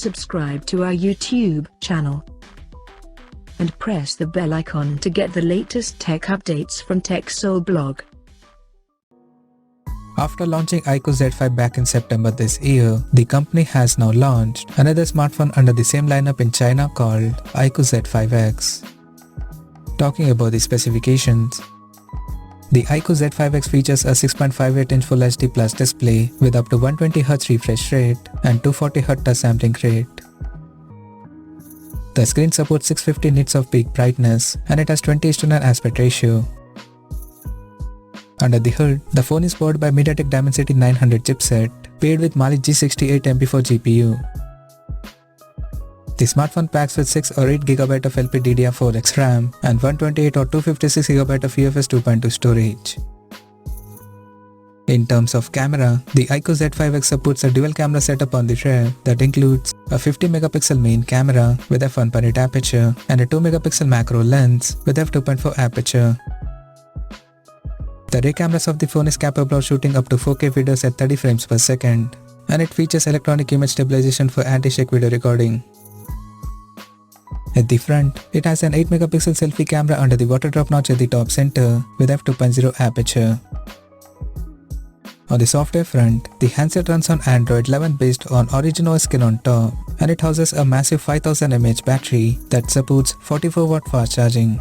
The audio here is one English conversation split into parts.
subscribe to our YouTube channel and press the bell icon to get the latest tech updates from TechSole Blog. After launching Iqoo Z5 back in September this year, the company has now launched another smartphone under the same lineup in China called Iqoo Z5x. Talking about the specifications, the Iqoo Z5x features a 6.58-inch Full HD Plus display with up to 120Hz refresh rate and 240Hz touch sampling rate. The screen supports 650 nits of peak brightness and it has 20:9 aspect ratio. Under the hood, the phone is powered by MediaTek Dimensity 900 chipset paired with Mali G68 MP4 GPU. The smartphone packs with 6 or 8GB of LPDDR4X RAM and 128 or 256GB of UFS 2.2 storage. In terms of camera, the Iqoo Z5x supports a dual camera setup on the rear that includes a 50MP main camera with f1.8 aperture and a 2MP macro lens with f2.4 aperture. The rear cameras of the phone is capable of shooting up to 4K videos at 30 frames per second, and it features electronic image stabilization for anti-shake video recording. At the front, it has an 8MP selfie camera under the water drop notch at the top center with f2.0 aperture. On the software front, the handset runs on Android 11 based on Origin OS skin on top, and it houses a massive 5000 mAh battery that supports 44W fast charging.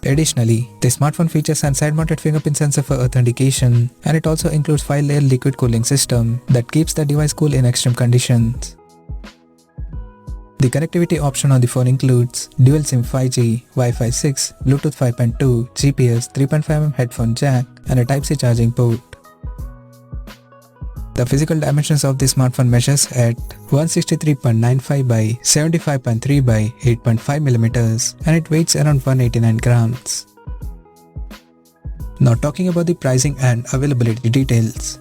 Additionally, the smartphone features an side-mounted fingerprint sensor for authentication, and it also includes 5-layer liquid cooling system that keeps the device cool in extreme conditions. The connectivity option on the phone includes dual SIM 5G, Wi-Fi 6, Bluetooth 5.2, GPS, 3.5mm headphone jack, and a Type-C charging port. The physical dimensions of the smartphone measures at 163.95 by 75.3 by 8.5mm and it weighs around 189 grams. Now talking about the pricing and availability details.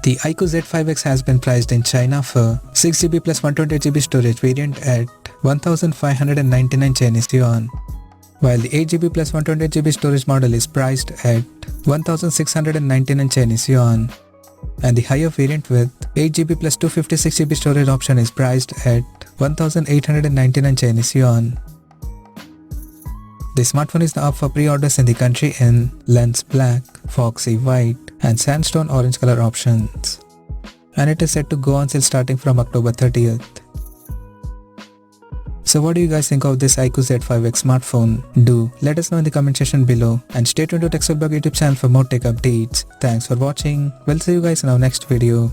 The Iqoo Z5x has been priced in China for 6GB plus 128GB storage variant at 1599 Chinese yuan, while the 8GB plus 128GB storage model is priced at 1699 Chinese yuan, and the higher variant with 8GB plus 256GB storage option is priced at 1899 Chinese yuan. The smartphone is now up for pre-orders in the country in Lens Black, Foxy White, and Sandstone Orange color options, and it is set to go on sale starting from October 30th. So what do you guys think of this Iqoo Z5x smartphone? Do let us know in the comment section below, and stay tuned to TechSole Blog YouTube channel for more tech updates. Thanks for watching. We'll see you guys in our next video.